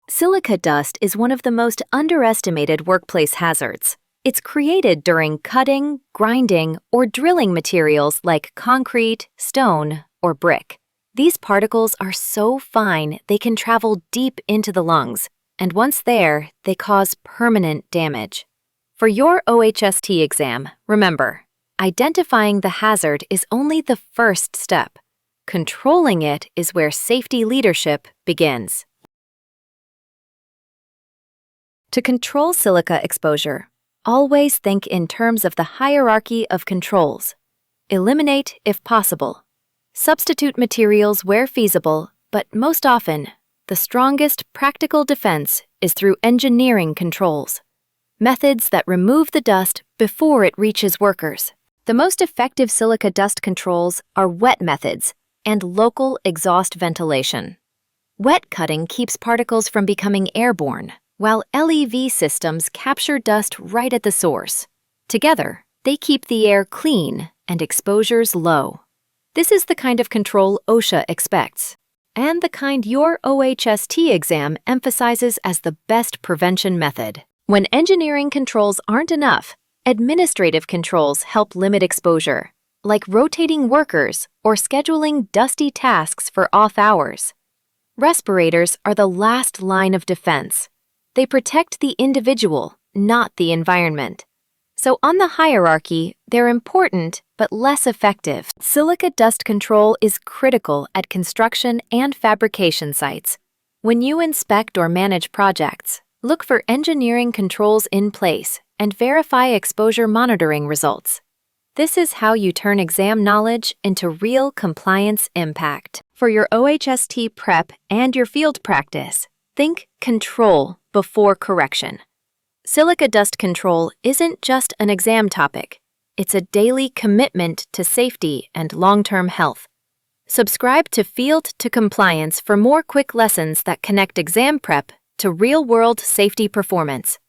Silica dust is one of the most underestimated workplace hazards. It's created during cutting, grinding, or drilling materials like concrete, stone, or brick. These particles are so fine they can travel deep into the lungs, and once there, they cause permanent damage. For your OHST exam, remember, identifying the hazard is only the first step. Controlling it is where safety leadership begins. To control silica exposure, always think in terms of the hierarchy of controls. Eliminate if possible. Substitute materials where feasible, but most often, the strongest practical defense is through engineering controls. Methods that remove the dust before it reaches workers. The most effective silica dust controls are wet methods and local exhaust ventilation. Wet cutting keeps particles from becoming airborne, while LEV systems capture dust right at the source. Together, they keep the air clean and exposures low. This is the kind of control OSHA expects, and the kind your OHST exam emphasizes as the best prevention method. When engineering controls aren't enough, administrative controls help limit exposure, like rotating workers or scheduling dusty tasks for off hours. Respirators are the last line of defense. They protect the individual, not the environment. So on the hierarchy, they're important but less effective. Silica dust control is critical at construction and fabrication sites. When you inspect or manage projects, look for engineering controls in place and verify exposure monitoring results. This is how you turn exam knowledge into real compliance impact. For your OHST prep and your field practice, think control before correction. Silica dust control isn't just an exam topic. It's a daily commitment to safety and long-term health. Subscribe to Field to Compliance for more quick lessons that connect exam prep to real-world safety performance.